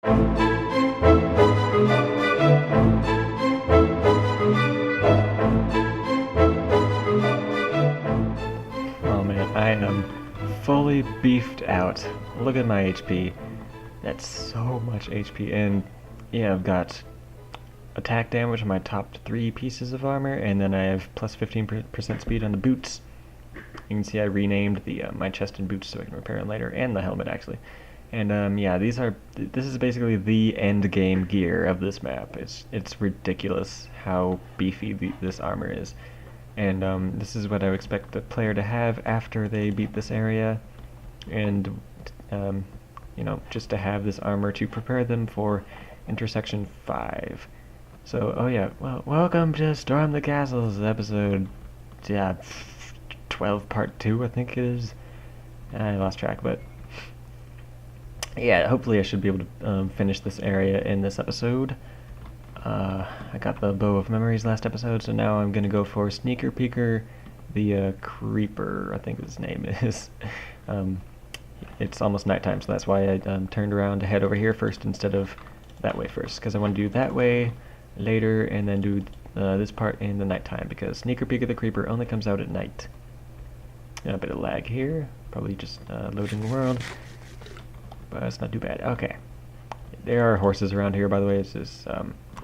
Oh man, I am fully beefed out. Look at my HP. That's so much HP, and yeah, I've got attack damage on my top 3 pieces of armor, and then I have plus 15% speed on the boots. You can see I renamed the my chest and boots so I can repair them later, and the helmet actually. And yeah, this is basically the end game gear of this map. It's ridiculous how beefy this armor is, and this is what I would expect the player to have after they beat this area, and you know, just to have this armor to prepare them for intersection 5. So, oh yeah, well, welcome to Storm the Castles episode, yeah, 12 part 2 I think it is. I lost track, but yeah, hopefully I should be able to finish this area in this episode. I got the Bow of Memories last episode, so now I'm gonna go for Sneaker Peeker, the Creeper, I think his name is. It's almost nighttime, so that's why I turned around to head over here first instead of that way first, because I want to do that way later and then do this part in the nighttime, because Sneaker Peeker the Creeper only comes out at night. A bit of lag here, probably just loading the world, but it's not too bad. Okay, there are horses around here, by the way. It's just,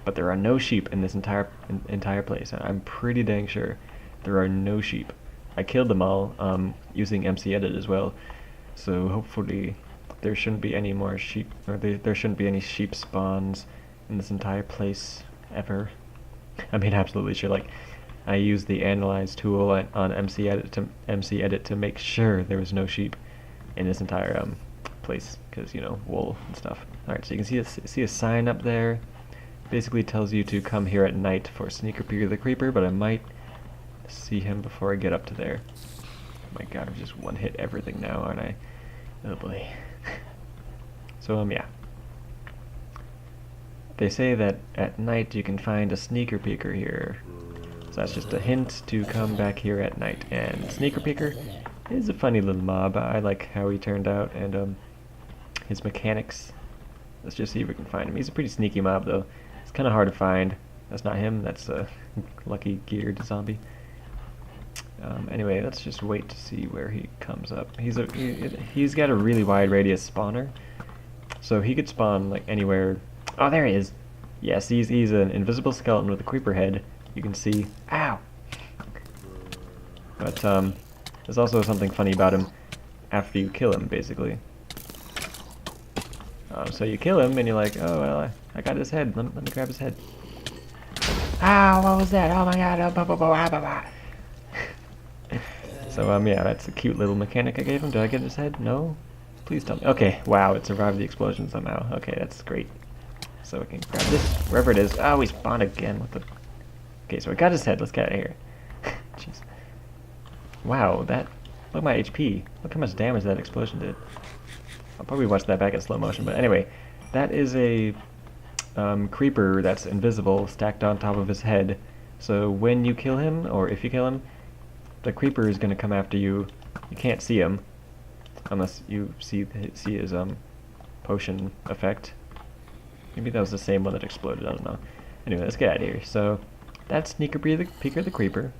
but there are no sheep in this entire place. I'm pretty dang sure there are no sheep. I killed them all using MC Edit as well, so hopefully there shouldn't be any more sheep, or there shouldn't be any sheep spawns in this entire place ever. I mean, absolutely sure. Like, I used the analyze tool on MC Edit to make sure there was no sheep in this entire place, because, you know, wool and stuff. Alright, so you can see a sign up there. Basically tells you to come here at night for Sneaker Peeker the Creeper, but I might see him before I get up to there. Oh my god, I've just one-hit everything now, aren't I? Oh boy. So, yeah. They say that at night you can find a Sneaker Peeker here. So that's just a hint to come back here at night. And Sneaker Peeker is a funny little mob. I like how he turned out, and his mechanics. Let's just see if we can find him. He's a pretty sneaky mob, though. It's kind of hard to find. That's not him. That's a lucky geared zombie. Anyway, let's just wait to see where he comes up. He's got a really wide radius spawner, so he could spawn like anywhere. Oh, there he is. Yes, he's an invisible skeleton with a creeper head. You can see. Ow! But there's also something funny about him after you kill him, basically. So you kill him and you're like, oh well, I got his head. Let me grab his head. Ow! What was that? Oh my god! So yeah, that's a cute little mechanic I gave him. Did I get his head? No? Please tell me. Okay, wow, it survived the explosion somehow. Okay, that's great. So we can grab this, wherever it is. Oh, he spawned again. What the... Okay, so I got his head. Let's get out of here. Jeez. Wow, that... Look at my HP. Look how much damage that explosion did. I'll probably watch that back in slow motion, but anyway. That is a creeper that's invisible stacked on top of his head. So when you kill him, or if you kill him, the creeper is going to come after you. You can't see him unless you see his potion effect. Maybe that was the same one that exploded, I don't know. Anyway, let's get out of here. So that's Sneaker Peeker the Creeper.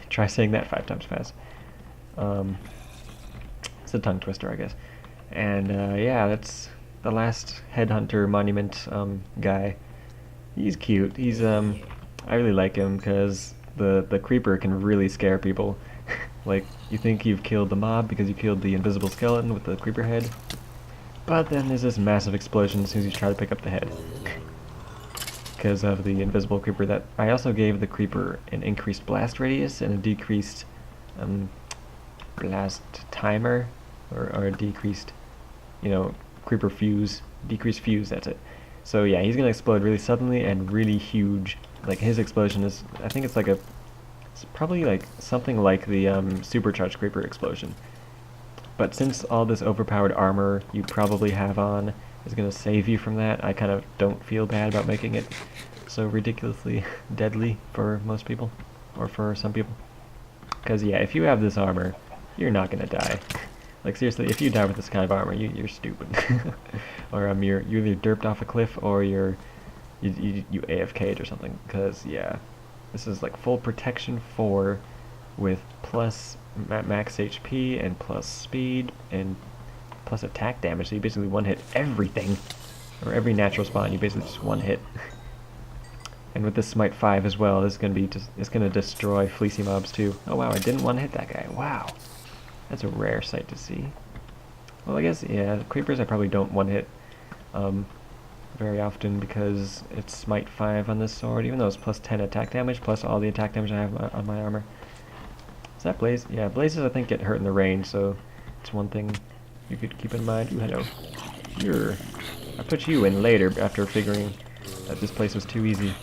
Try saying that 5 times fast. It's a tongue twister, I guess. And yeah, that's the last headhunter monument guy. He's cute. He's I really like him because the creeper can really scare people. Like, you think you've killed the mob because you killed the invisible skeleton with the creeper head, but then there's this massive explosion as soon as you try to pick up the head. Because of the invisible creeper. That I also gave the creeper an increased blast radius and a decreased blast timer, or a decreased, you know, creeper fuse, decreased fuse, that's it. So yeah, he's gonna explode really suddenly and really huge. Like, his explosion is, I think it's like it's probably like something like the supercharged creeper explosion. But since all this overpowered armor you probably have on is going to save you from that, I kind of don't feel bad about making it so ridiculously deadly for most people, or for some people. Because yeah, if you have this armor, you're not going to die. Like seriously, if you die with this kind of armor, you're stupid. Or you either derped off a cliff or you AFK'd or something. Cause yeah, this is like full protection 4 with plus max HP and plus speed and plus attack damage. So you basically one hit everything, or every natural spawn. You basically just one hit. And with this Smite 5 as well, this is gonna destroy fleecy mobs too. Oh wow, I didn't one hit that guy. Wow, that's a rare sight to see. Well, I guess yeah, creepers I probably don't one hit very often because it's Smite 5 on this sword, even though it's plus 10 attack damage plus all the attack damage I have on my armor. Is that Blaze? Yeah, Blazes I think get hurt in the range, so it's one thing you could keep in mind. Ooh, hello. Here. I put you in later after figuring that this place was too easy.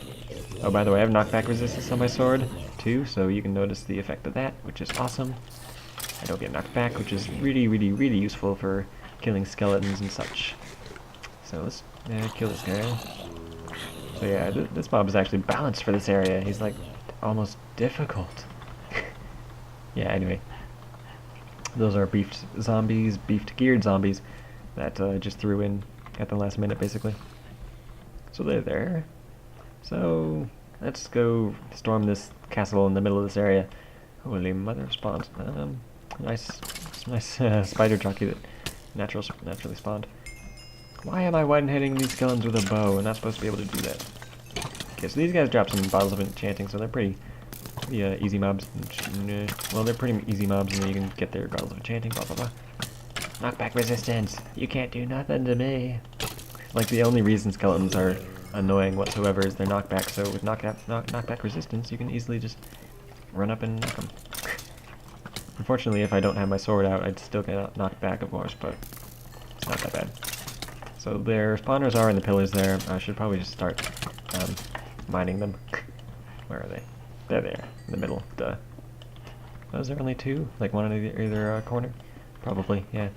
Oh, by the way, I have knockback resistance on my sword too, so you can notice the effect of that, which is awesome. I don't get knocked back, which is really, really, really useful for killing skeletons and such. So let's kill this guy. So yeah, this mob is actually balanced for this area. He's like almost difficult. Yeah, anyway. Those are beefed zombies, beefed geared zombies that just threw in at the last minute basically. So they're there. So let's go storm this castle in the middle of this area. Holy mother of spawns. Nice spider jockey that naturally spawned. Why am I one-hitting these skeletons with a bow? I'm not supposed to be able to do that. Okay, so these guys drop some bottles of enchanting, so they're pretty easy mobs. Well, they're pretty easy mobs, and then you can get their bottles of enchanting, blah blah blah. Knockback resistance! You can't do nothing to me! Like, the only reason skeletons are annoying whatsoever is their knockback, so with knockback resistance, you can easily just run up and knock them. Unfortunately, if I don't have my sword out, I'd still get knocked back, of course, but it's not that bad. So their spawners are in the pillars there. I should probably just start mining them. Where are they? They're there, in the middle. Duh. Oh, is there only 2? Like one in either corner? Probably, yeah.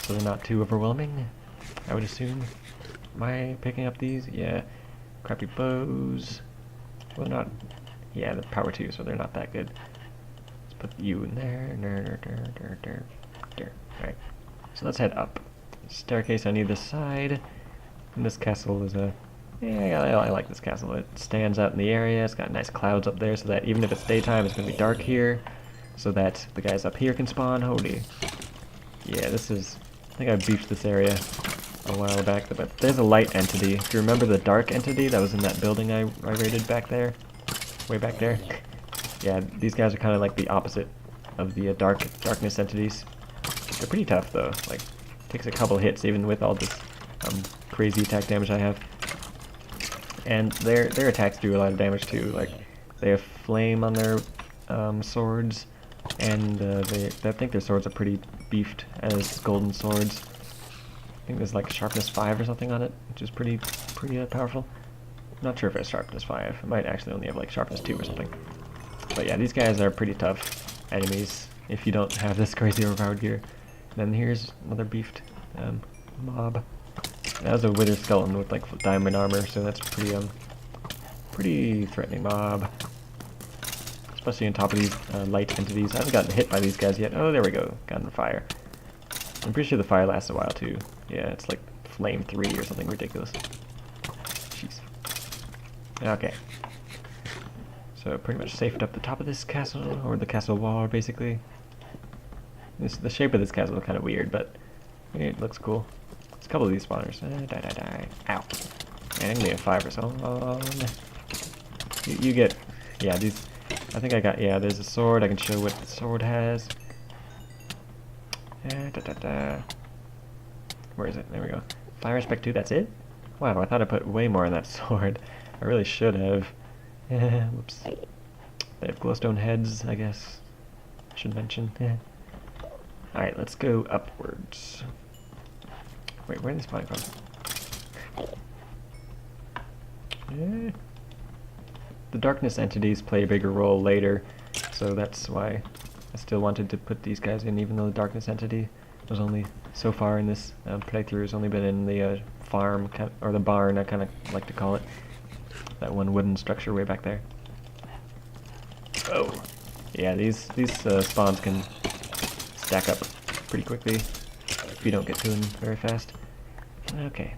So they're not too overwhelming, I would assume. Am I picking up these? Yeah. Crappy bows. Well, they're not... Yeah, the power 2, so they're not that good. Let's put you in there. Alright. So let's head up. Staircase on either side. And this castle is a... Yeah, I like this castle. It stands out in the area. It's got nice clouds up there so that even if it's daytime, it's going to be dark here. So that the guys up here can spawn. Holy. Yeah, this is... I think I beefed this area a while back. But there's a light entity. If you remember the dark entity that was in that building I raided back there? Way back there? Yeah, these guys are kind of like the opposite of the darkness entities. They're pretty tough though. Like, takes a couple hits even with all this crazy attack damage I have. And their attacks do a lot of damage too. Like, they have flame on their swords, and I think their swords are pretty beefed as golden swords. I think there's like sharpness 5 or something on it, which is pretty powerful. Not sure if it's sharpness 5. It might actually only have like sharpness 2 or something. But yeah, these guys are pretty tough enemies if you don't have this crazy overpowered gear. Then here's another beefed mob. That was a withered skeleton with like diamond armor, so that's pretty threatening mob. Especially on top of these light entities. I haven't gotten hit by these guys yet. Oh, there we go. Got on fire. I'm pretty sure the fire lasts a while too. Yeah, it's like flame 3 or something ridiculous. Jeez. Okay. So pretty much safed up the top of this castle, or the castle wall, basically. The shape of this castle is kind of weird, but it looks cool. There's a couple of these spawners. Die. Ow. Man, I can be a 5 or so. You get... Yeah, these... I think I got... Yeah, there's a sword. I can show what the sword has. Where is it? There we go. Fire Respect 2, that's it? Wow, I thought I put way more on that sword. I really should have. Whoops. They have glowstone heads, I guess. Should mention. Alright, let's go upwards. Wait, where are they spawning from? The darkness entities play a bigger role later, so that's why I still wanted to put these guys in, even though the darkness entity was only so far in this playthrough. Has only been in the farm, or the barn, I kind of like to call it. That one wooden structure way back there. Oh! Yeah, these spawns can stack up pretty quickly if you don't get to them very fast. Okay.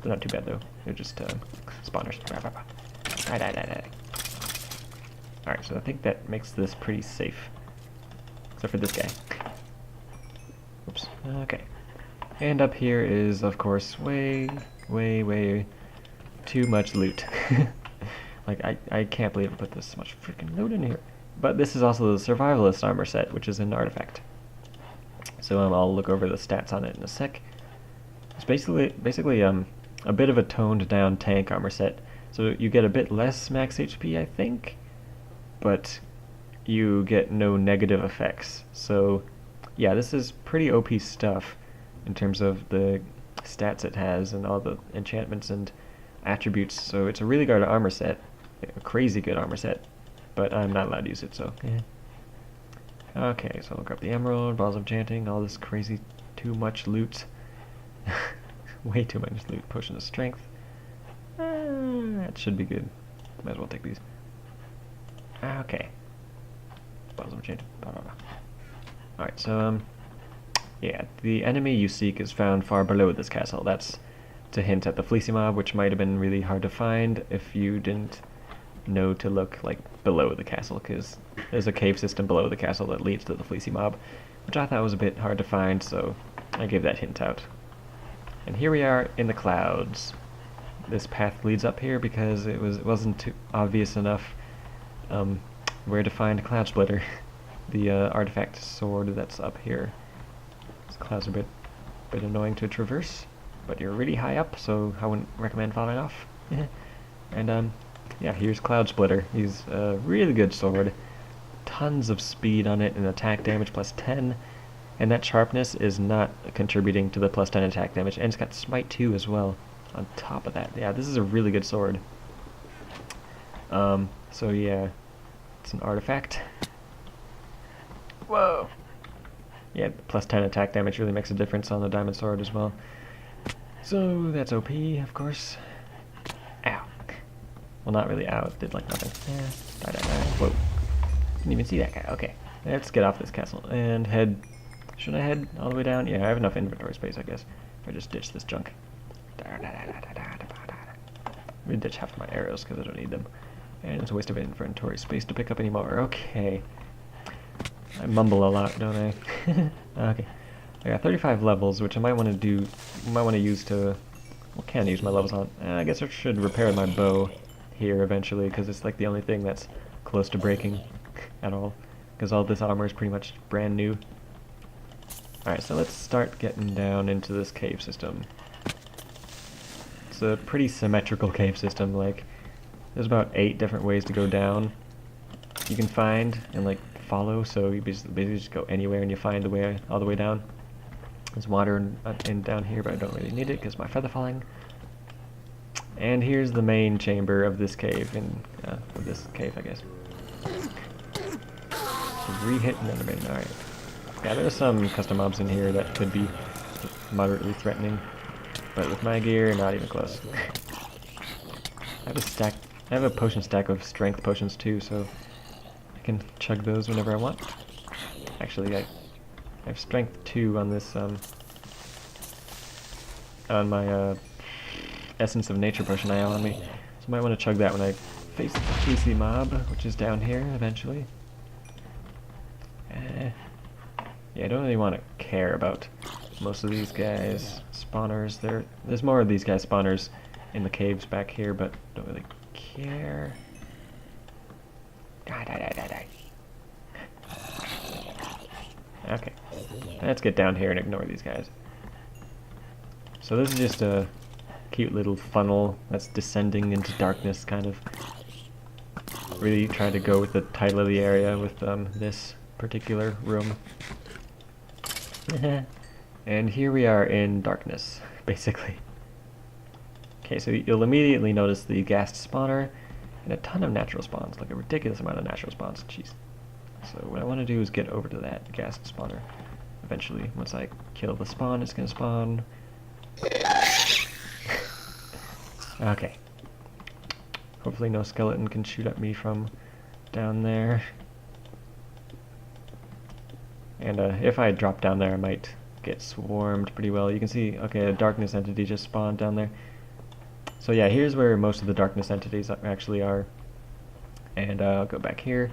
They're not too bad though. They're just spawners. Die. Alright, so I think that makes this pretty safe. Except for this guy. Oops. Okay. And up here is, of course, way too much loot. Like, I can't believe I put this much freaking loot in here. But this is also the Survivalist armor set, which is an artifact. So I'll look over the stats on it in a sec. It's basically a bit of a toned down tank armor set. So you get a bit less max HP, I think, but you get no negative effects. So yeah, this is pretty OP stuff in terms of the stats it has and all the enchantments and attributes. So it's a really good armor set, a crazy good armor set, but I'm not allowed to use it, so yeah. Okay, so I'll grab the emerald, balls of enchanting, all this crazy too much loot. Way too much loot. Potion of strength. That should be good. Might as well take these. Okay. Balls of enchanting. Alright, so yeah, the enemy you seek is found far below this castle. That's to hint at the fleecy mob, which might have been really hard to find if you didn't know to look like below the castle, because there's a cave system below the castle that leads to the fleecy mob, which I thought was a bit hard to find, so I gave that hint out. And here we are in the clouds. This path leads up here because it wasn't too obvious enough where to find Cloud Splitter, the artifact sword that's up here. These clouds are a bit annoying to traverse, but you're really high up, so I wouldn't recommend falling off. And yeah, here's Cloud Splitter. He's a really good sword. Tons of speed on it and attack damage plus 10. And that sharpness is not contributing to the plus 10 attack damage. And it's got smite 2 as well on top of that. Yeah, this is a really good sword. So yeah, it's an artifact. Whoa! Yeah, plus 10 attack damage really makes a difference on the diamond sword as well. So that's OP, of course. Ow. Well, not really ow, it did like nothing. Yeah. Die. Whoa. Didn't even see that guy. Okay, let's get off this castle and head... Should I head all the way down? Yeah, I have enough inventory space, I guess, if I just ditch this junk. Let me ditch half of my arrows because I don't need them. And it's a waste of inventory space to pick up any more. Okay. I mumble a lot, don't I? Okay. I got 35 levels, which I might want to use to... Well, can use my levels on. I guess I should repair my bow here eventually, because it's like the only thing that's close to breaking at all. Because all this armor is pretty much brand new. Alright, so let's start getting down into this cave system. It's a pretty symmetrical cave system, like, there's about 8 different ways to go down you can find and, like, follow, so you basically just go anywhere and you find the way, all the way down. There's water in down here, but I don't really need it because my feather falling. And here's the main chamber of this cave, of this cave, I guess. Re-hit and then alright. Yeah, there's some custom mobs in here that could be moderately threatening, but with my gear, not even close. I have a potion stack of strength potions too, so I can chug those whenever I want. Actually, I have strength 2 on this, on my Essence of Nature potion I have on me, so I might want to chug that when I face the PC mob, which is down here eventually. Yeah, I don't really want to care about most of these guys. Spawners, there's more of these guys spawners in the caves back here, but don't really care. Die. Okay, let's get down here and ignore these guys. So this is just a cute little funnel that's descending into darkness, kind of. Really trying to go with the title of the area with this particular room. And here we are in darkness, basically. Okay, so you'll immediately notice the ghast spawner and a ton of natural spawns, like a ridiculous amount of natural spawns. Jeez. So what I want to do is get over to that ghast spawner eventually. Once I kill the spawn, it's going to spawn. Okay. Hopefully no skeleton can shoot at me from down there. And if I drop down there, I might get swarmed pretty well. You can see, okay, a darkness entity just spawned down there. So yeah, here's where most of the darkness entities actually are. And I'll go back here,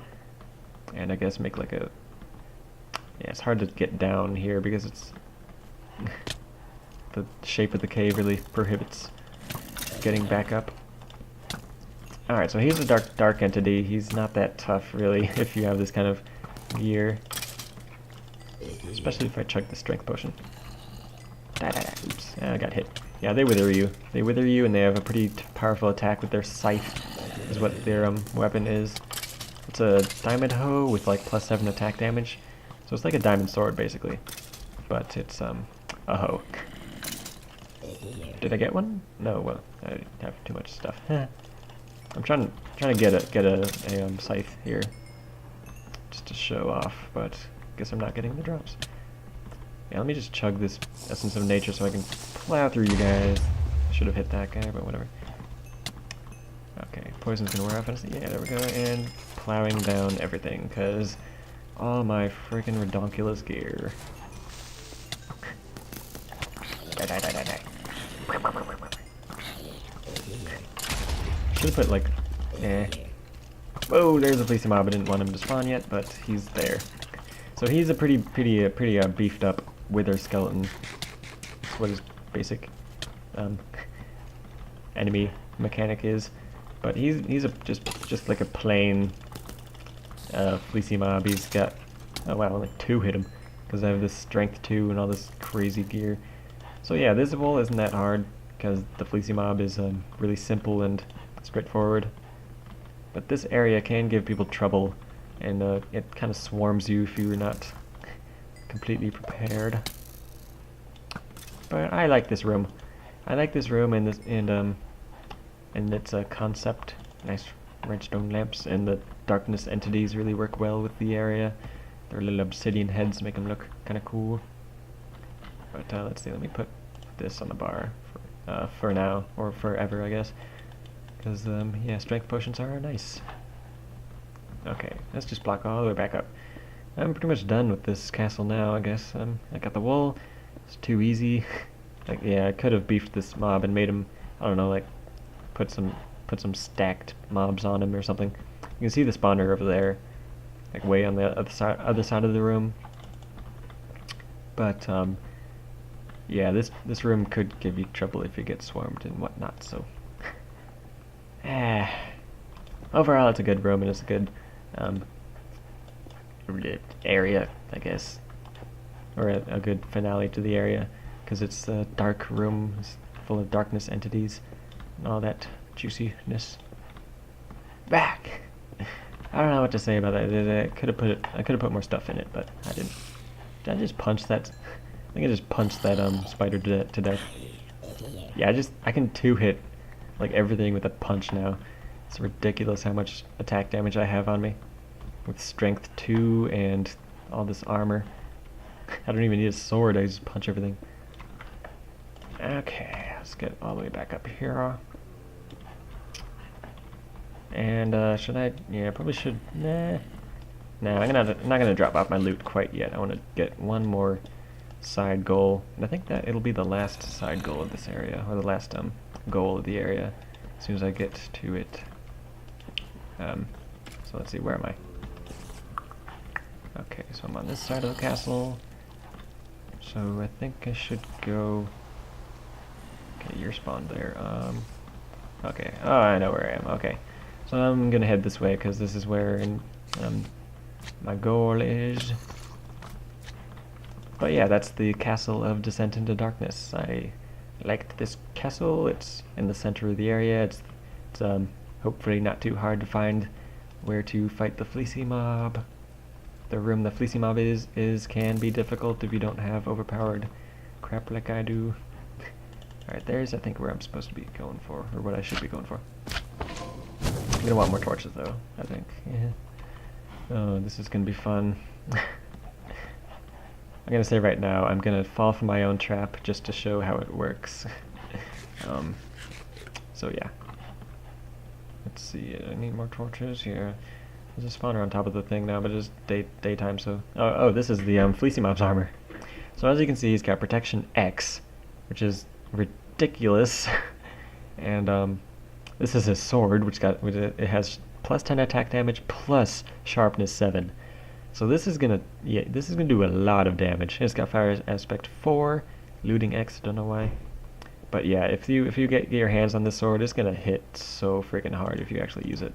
and I guess make like a... Yeah, it's hard to get down here because it's... the shape of the cave really prohibits getting back up. Alright, so he's a dark entity. He's not that tough, really, if you have this kind of gear. Especially if I chug the strength potion. Oops, I got hit. Yeah, they wither you. They wither you, and they have a pretty powerful attack with their scythe, is what their weapon is. It's a diamond hoe with like +7 attack damage. So it's like a diamond sword, basically. But it's a hoe. Did I get one? No, well, I have too much stuff. I'm trying to get a scythe here, just to show off, but guess I'm not getting the drops. Yeah, let me just chug this essence of nature so I can plow through you guys. Should have hit that guy, but whatever. Okay, poison's gonna wear off. Yeah, there we go. And plowing down everything, cause all my freaking redonkulous gear. Die. Should have put like, Whoa, there's a fleecy mob. I didn't want him to spawn yet, but he's there. So he's a pretty beefed up wither skeleton. That's what his basic enemy mechanic is. But he's just like a plain fleecy mob. He's got, oh wow, only 2 hit him because I have this strength 2 and all this crazy gear. So yeah, visible isn't that hard because the fleecy mob is really simple and straightforward. But this area can give people trouble, and it kind of swarms you if you're not completely prepared. But I like this room. I like this room and its concept. Nice redstone lamps, and the darkness entities really work well with the area. Their little obsidian heads make them look kind of cool. But let's see, let me put this on the bar for now, or forever, I guess. Because, yeah, strength potions are nice. Okay, let's just block all the way back up. I'm pretty much done with this castle now, I guess. I got the wool. It's too easy. Like, yeah, I could have beefed this mob and made him, I don't know, like, put some stacked mobs on him or something. You can see the spawner over there, like way on the other side of the room. But, yeah, this room could give you trouble if you get swarmed and whatnot, so... Overall, it's a good room, and it's a good area, I guess, or a good finale to the area, because it's a dark room full of darkness entities and all that juiciness. Back. I don't know what to say about that. I could have put more stuff in it, but I didn't. Did I just punch that? I think I just punched that spider to death. Yeah, I can 2-hit like everything with a punch now. It's ridiculous how much attack damage I have on me with strength 2 and all this armor. I don't even need a sword, I just punch everything. Okay, let's get all the way back up here. And should I? Yeah, probably should. Nah, I'm not gonna drop off my loot quite yet. I want to get one more side goal, and I think that it'll be the last side goal of this area, or the last goal of the area, as soon as I get to it. So let's see, where am I? Okay, so I'm on this side of the castle. So I think I should go... Okay, you're spawned there. Okay, oh, I know where I am. Okay, so I'm gonna head this way, because this is where my goal is. But yeah, that's the Castle of Descent into Darkness. I liked this castle. It's in the center of the area. It's hopefully not too hard to find where to fight the fleecy mob. The room the fleecy mob is can be difficult if you don't have overpowered crap like I do. Alright, there's I think where I'm supposed to be going for, or what I should be going for. I'm gonna want more torches though, I think. Yeah. Oh, this is gonna be fun. I'm gonna say right now, I'm gonna fall for my own trap just to show how it works. So yeah. Let's see, I need more torches here. There's a spawner on top of the thing now, but it's daytime, so... Oh, this is the Fleecy Mob's armor. So as you can see, he's got Protection X, which is ridiculous. And this is his sword, which it has plus 10 attack damage plus sharpness 7. So this is gonna do a lot of damage. It's got fire aspect 4, looting X, don't know why. But yeah, if you get your hands on this sword, it's gonna hit so freaking hard if you actually use it.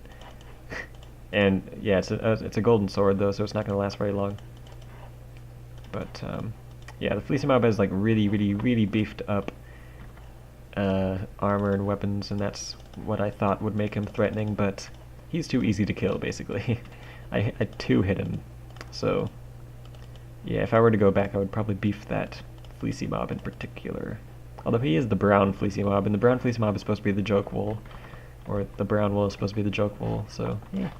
And yeah, it's a golden sword though, so it's not gonna last very long. But yeah, the Fleecy Mob has like really beefed up armor and weapons, and that's what I thought would make him threatening, but he's too easy to kill, basically. I 2-hit him, so yeah, if I were to go back, I would probably beef that Fleecy Mob in particular. Although he is the brown Fleecy Mob, and the brown Fleecy Mob is supposed to be the joke wool, or the brown wool is supposed to be the joke wool, so yeah,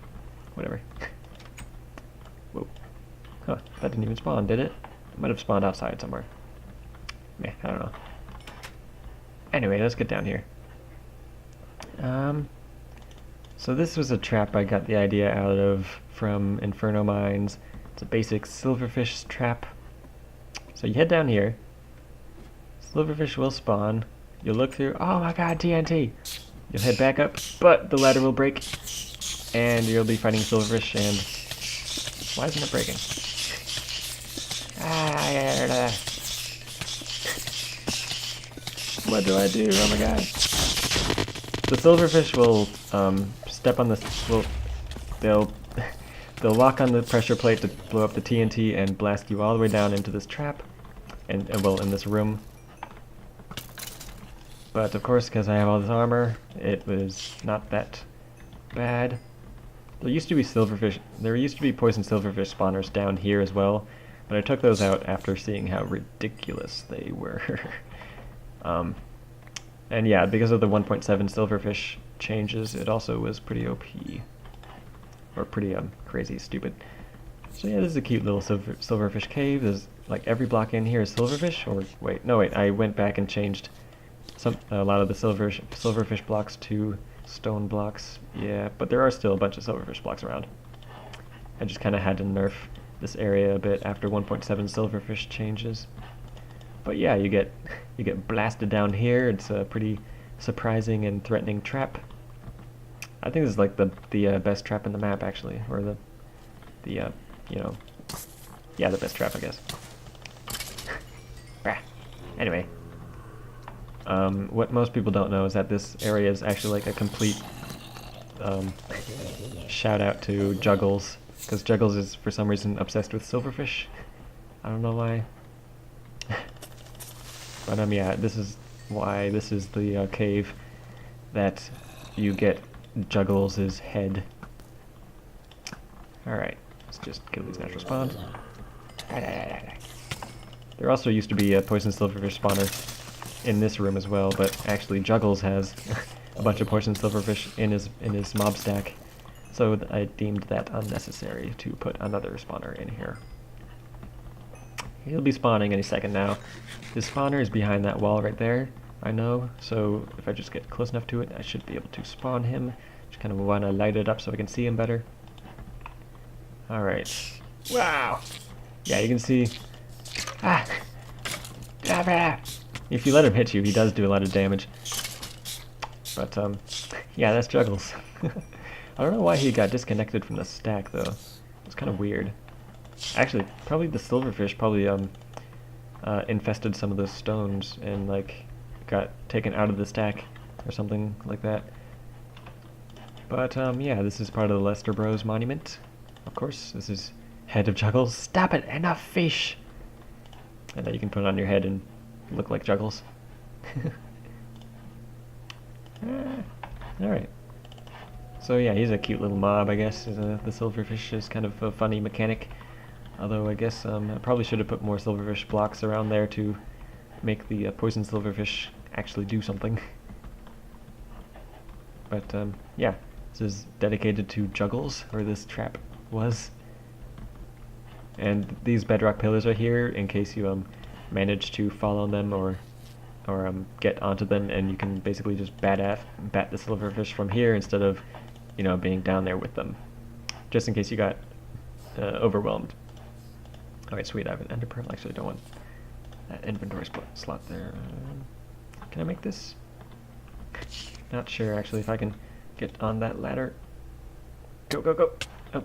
whatever. Whoa. Huh, that didn't even spawn, did it? It might have spawned outside somewhere. Meh, I don't know. Anyway, let's get down here. So this was a trap I got the idea out of from Inferno Mines. It's a basic silverfish trap. So you head down here. Silverfish will spawn. You'll look through. Oh my god, TNT! You'll head back up, but the ladder will break, and you'll be fighting silverfish. And why isn't it breaking? What do I do? Oh my god! The silverfish will step on the. They'll lock on the pressure plate to blow up the TNT and blast you all the way down into this trap, and well, in this room. But of course, because I have all this armor, it was not that bad. There used to be poison silverfish spawners down here as well, but I took those out after seeing how ridiculous they were. And yeah, because of the 1.7 silverfish changes, it also was pretty OP. Or pretty crazy stupid. So yeah, this is a cute little silverfish cave. There's like every block in here is silverfish, or wait, I went back and changed a lot of the silverfish blocks to stone blocks. Yeah, but there are still a bunch of silverfish blocks around. I just kind of had to nerf this area a bit after 1.7 silverfish changes. But yeah, you get blasted down here. It's a pretty surprising and threatening trap. I think this is like the best trap in the map, actually, or the best trap, I guess. Anyway, what most people don't know is that this area is actually like a complete shout out to Juggles, because Juggles is for some reason obsessed with silverfish. I don't know why. But yeah, this is why this is the cave that you get Juggles' head. Alright, let's just kill these natural spawns. There also used to be a poison silverfish spawner in this room as well, but actually Juggles has a bunch of poison silverfish in his mob stack, so I deemed that unnecessary to put another spawner in here. He'll be spawning any second now. His spawner is behind that wall right there, I know, so if I just get close enough to it, I should be able to spawn him. Just kind of want to light it up so I can see him better. Alright. Wow! Yeah, you can see... If you let him hit you, he does do a lot of damage. But, yeah, that's Juggles. I don't know why he got disconnected from the stack, though. It's kind of weird. Actually, probably the silverfish infested some of those stones and like got taken out of the stack or something like that. But yeah, this is part of the TheLesterBros monument. Of course, this is head of Juggles. Stop it! Enough fish! And then you can put it on your head and look like Juggles. Alright. So yeah, he's a cute little mob, I guess. The silverfish is kind of a funny mechanic. Although I guess I probably should have put more silverfish blocks around there to make the poison silverfish actually do something. But yeah, this is dedicated to Juggles, where this trap was. And these bedrock pillars are here in case you manage to fall on them or get onto them, and you can basically just bat the silverfish from here instead of being down there with them. just in case you got overwhelmed. Alright, sweet, I have an ender pearl. Actually, I don't want that inventory slot there. Can I make this? Not sure, actually, if I can get on that ladder. Go, go, go! Oh,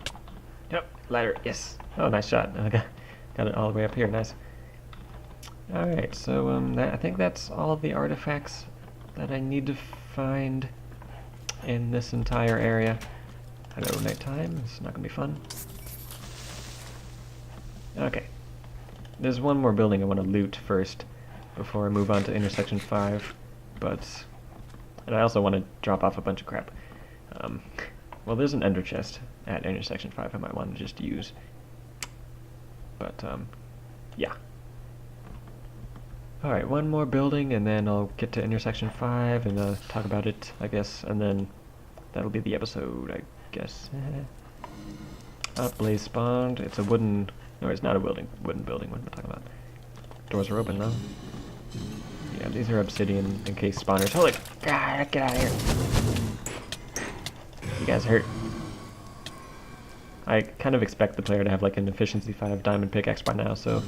yep, ladder, yes. Oh, nice shot. Got it all the way up here, nice. Alright, so I think that's all the artifacts that I need to find in this entire area. Hello, nighttime. This is not gonna be fun. Okay. There's one more building I want to loot first before I move on to intersection 5, and I also want to drop off a bunch of crap. Well, there's an ender chest at intersection 5 I might want to just use. But, yeah. Alright, one more building, and then I'll get to intersection 5 and talk about it, I guess, and then that'll be the episode, I guess. Blaze spawned. It's a wooden... No, it's not a wooden building. What am I talking about? Doors are open, though. Yeah, these are obsidian encased spawners. Holy God, get out of here. You guys hurt. I kind of expect the player to have like an efficiency 5 diamond pickaxe by now, so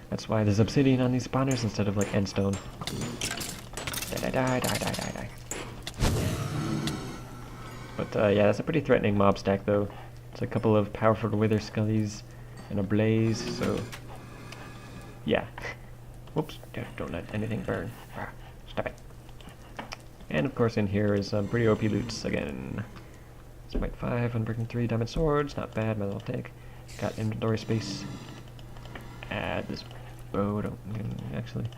that's why there's obsidian on these spawners instead of like endstone. Die. But yeah, that's a pretty threatening mob stack though. It's a couple of powerful wither skellies and a blaze, so yeah. Whoops, don't let anything burn. Stop it. And of course in here is some pretty OP loots again. Smite 5, Unbreaking 3, Diamond Swords, not bad, might as well take. Got inventory space. Add this bow, actually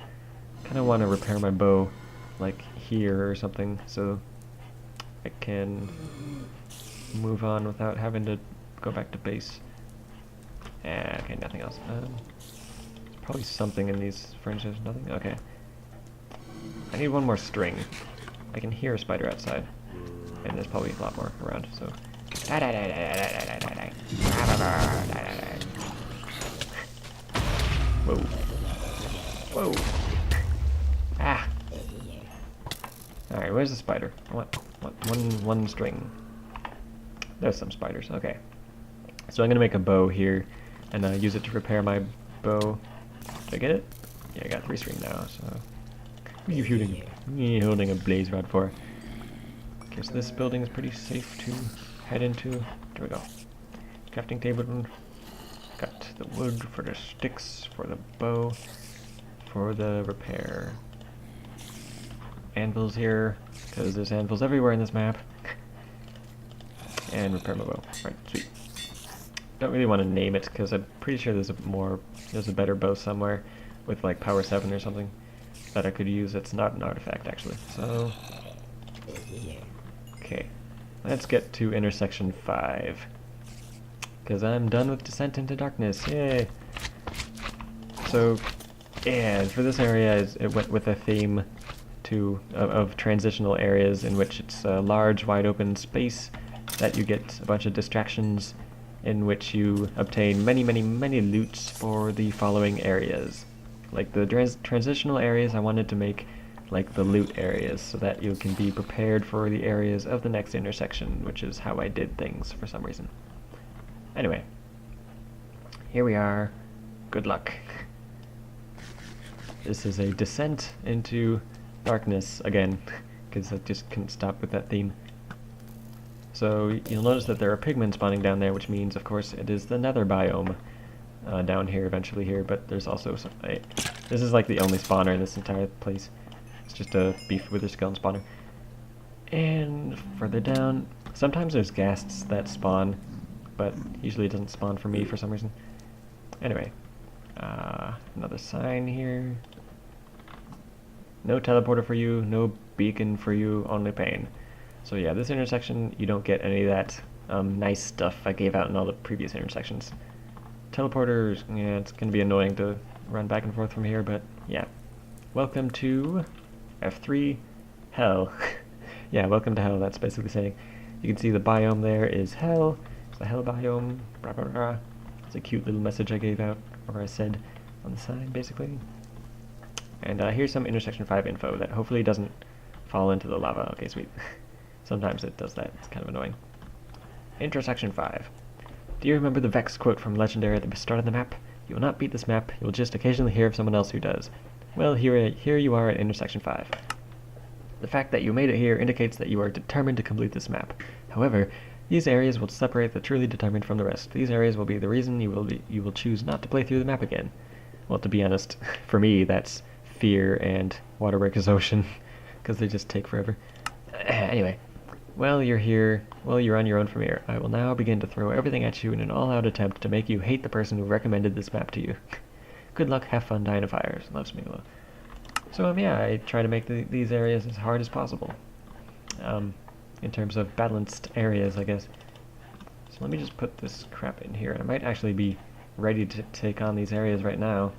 kind of want to repair my bow like here or something so I can move on without having to go back to base. Okay, nothing else. There's probably something in these furnaces. Nothing? Okay. I need one more string. I can hear a spider outside. And there's probably a lot more around, so... Whoa. Whoa. Ah! Alright, where's the spider? I want one string. There's some spiders, okay. So I'm gonna make a bow here and use it to repair my bow. Did I get it? Yeah, I got 3 string now, so... What are you holding a blaze rod for? Guess this building is pretty safe to head into. There we go. Crafting table. Got the wood for the sticks, for the bow, for the repair. Anvils here, because there's anvils everywhere in this map. And repair my bow. Right, sweet. Don't really want to name it, because I'm pretty sure there's a better bow somewhere with like power 7 or something that I could use. It's not an artifact actually. So okay, let's get to intersection 5, because I'm done with Descent into Darkness. Yay! So yeah, for this area it went with a theme of transitional areas in which it's a large wide open space that you get a bunch of distractions in which you obtain many loots for the following areas. Like the transitional areas I wanted to make like the loot areas so that you can be prepared for the areas of the next intersection, which is how I did things for some reason. Anyway, here we are. Good luck. This is a descent into darkness again, because I just couldn't stop with that theme. So you'll notice that there are pigmen spawning down there, which means, of course, it is the nether biome down here, eventually here, but there's also some... this is like the only spawner in this entire place. It's just a beef wither skeleton spawner. And further down, sometimes there's ghasts that spawn, but usually it doesn't spawn for me for some reason. Anyway, another sign here. No teleporter for you, no beacon for you, only pain. So yeah, this intersection, you don't get any of that nice stuff I gave out in all the previous intersections. Teleporters, yeah, it's going to be annoying to run back and forth from here, but yeah. Welcome to F3 Hell. Yeah, welcome to Hell, that's basically saying. You can see the biome there is Hell. It's the Hell biome. Blah, blah, blah. It's a cute little message I gave out, or I said on the sign, basically. And here's some intersection 5 info that hopefully doesn't fall into the lava. Okay, sweet. Sometimes it does that. It's kind of annoying. Intersection 5. Do you remember the Vex quote from Legendary at the start of the map? You will not beat this map, you will just occasionally hear of someone else who does. Well, here you are at intersection 5. The fact that you made it here indicates that you are determined to complete this map. However, these areas will separate the truly determined from the rest. These areas will be the reason you will choose not to play through the map again. Well, to be honest, for me, that's Fear and Waterworks Ocean, because they just take forever. Anyway, well, you're here. Well, you're on your own from here. I will now begin to throw everything at you in an all-out attempt to make you hate the person who recommended this map to you. Good luck, have fun, die in a fire. Loves me. So, yeah, I try to make these areas as hard as possible. In terms of balanced areas, I guess. So let me just put this crap in here. I might actually be ready to take on these areas right now.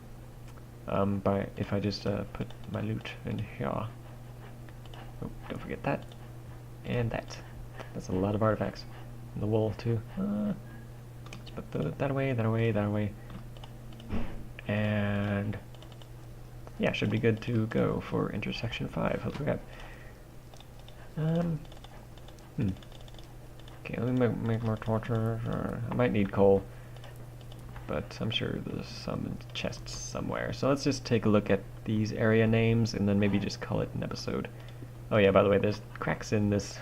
If I just put my loot in here. Oh, don't forget that. And that. That's a lot of artifacts. And the wool, too. Let's put that away, that away, that away. And yeah, should be good to go for intersection 5. Holy crap. Okay, let me make more torches. I might need coal, but I'm sure there's some chests somewhere. So let's just take a look at these area names and then maybe just call it an episode. Oh yeah, by the way, there's cracks in this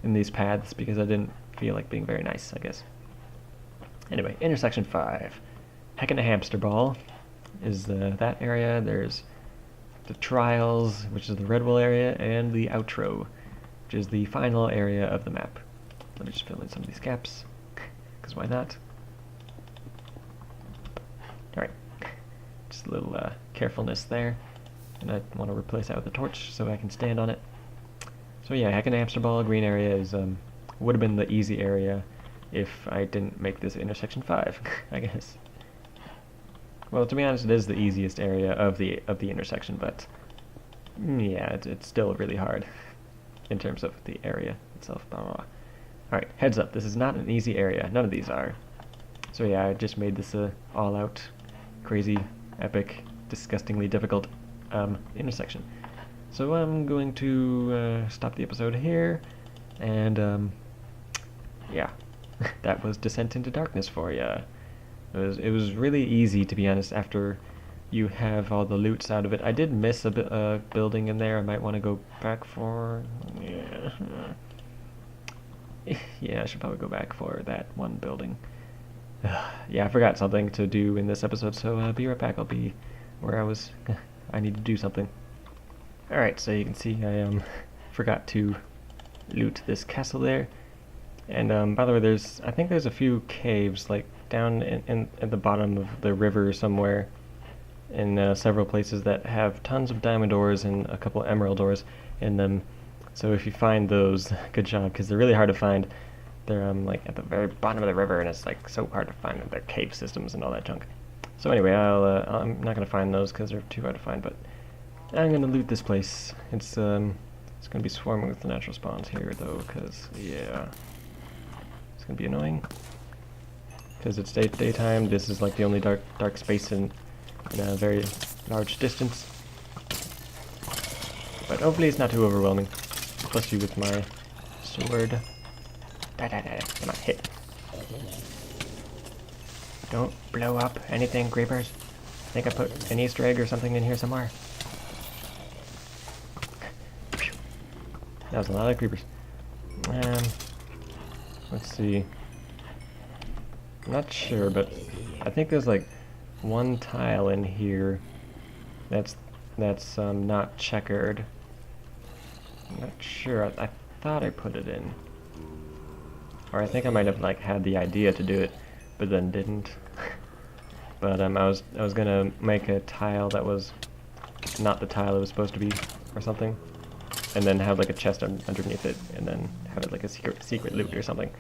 in these paths because I didn't feel like being very nice, I guess. Anyway, intersection 5. Heck in a hamster ball is that area. There's the trials, which is the red wool area, and the outro, which is the final area of the map. Let me just fill in some of these gaps, because why not? Alright, just a little carefulness there, and I want to replace that with a torch so I can stand on it. So yeah, Heck and Hamster Ball, green area is would have been the easy area if I didn't make this intersection 5, I guess. Well, to be honest, it is the easiest area of the intersection, but yeah, it's still really hard in terms of the area itself. Blah, blah, blah. Alright, heads up, this is not an easy area. None of these are. So yeah, I just made this a all-out, crazy, epic, disgustingly difficult intersection. So I'm going to stop the episode here, and yeah, that was Descent into Darkness for ya. It was really easy, to be honest, after you have all the loots out of it. I did miss a building in there I might want to go back for. Yeah, I should probably go back for that one building. Yeah, I forgot something to do in this episode, so be right back. I'll be where I was. I need to do something. Alright, so you can see I forgot to loot this castle there. And by the way, I think there's a few caves, like down at the bottom of the river somewhere, in several places that have tons of diamond ores and a couple emerald ores in them. So if you find those, good job, because they're really hard to find. They're like at the very bottom of the river, and it's like so hard to find their cave systems and all that junk. So anyway, I'm not gonna find those because they're too hard to find, but I'm gonna loot this place. It's gonna be swarming with the natural spawns here though, because yeah, it's gonna be annoying. Because it's daytime. This is like the only dark space in a very large distance. But hopefully it's not too overwhelming. Plus you with my sword. Come on, hit. Don't blow up anything, creepers. I think I put an Easter egg or something in here somewhere. That was a lot of creepers. Let's see. I'm not sure, but I think there's like one tile in here that's not checkered. I'm not sure. I thought I put it in, or I think I might have like had the idea to do it, but then didn't. But I was gonna make a tile that was not the tile it was supposed to be, or something, and then have like a chest underneath it, and then have it like a secret loot or something.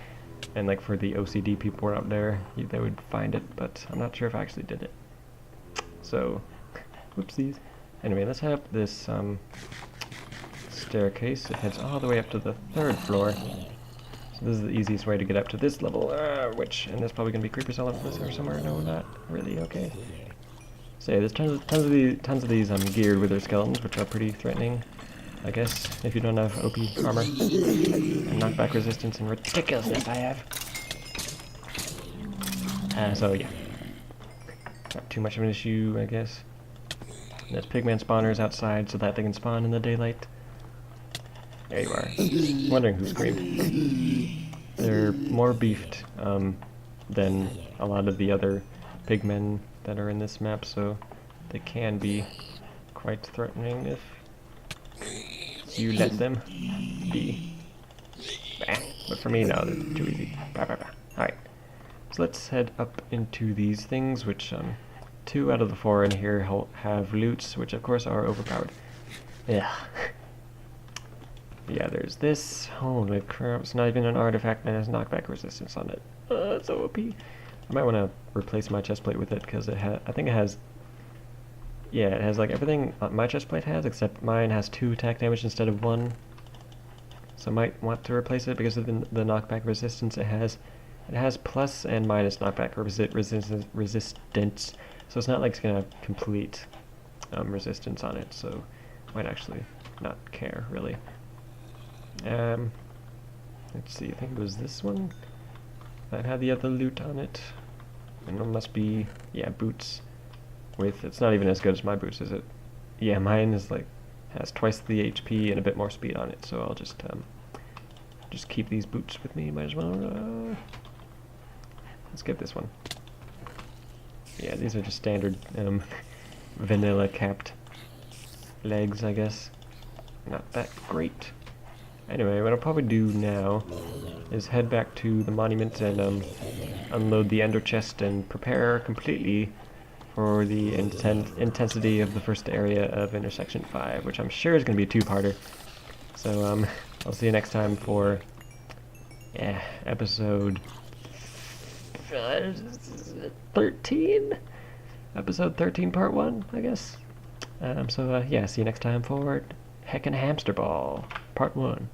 And like for the OCD people out there, they would find it, but I'm not sure if I actually did it. So, whoopsies. Anyway, let's head up this staircase. It heads all the way up to the 3rd floor. So this is the easiest way to get up to this level, and there's probably gonna be creepers all over this or somewhere. No, not really. Okay. So yeah, there's tons of these geared with their skeletons, which are pretty threatening, I guess, if you don't have OP armor and knockback resistance and ridiculousness I have. So yeah, not too much of an issue, I guess. There's pigman spawners outside so that they can spawn in the daylight. There you are. Wondering who screamed. They're more beefed than a lot of the other pigmen that are in this map, so they can be quite threatening if you let them be. But for me, no, they're too easy. Alright, so let's head up into these things, which 2 out of the 4 in here have loots, which of course are overpowered. Yeah. Yeah, there's this. Holy crap, it's not even an artifact that has knockback resistance on it. It's OP. I might want to replace my chestplate with it, because I think it has... Yeah, it has like everything my chestplate has, except mine has 2 attack damage instead of 1. So I might want to replace it because of the knockback resistance it has. It has plus and minus knockback resistance, so it's not like it's going to have complete resistance on it, so I might actually not care, really. Let's see, I think it was this one that had the other loot on it. And it must be, yeah, boots with, it's not even as good as my boots, is it? Yeah, mine is like, has twice the HP and a bit more speed on it, so I'll just keep these boots with me, might as well. Let's get this one. Yeah, these are just standard vanilla capped legs, I guess. Not that great. Anyway, what I'll probably do now is head back to the monument and unload the ender chest and prepare completely for the intensity of the first area of intersection 5, which I'm sure is going to be a 2-parter. So I'll see you next time for episode 13? Episode 13 part 1, I guess. Yeah, see you next time for Heckin' Hamster Ball part 1.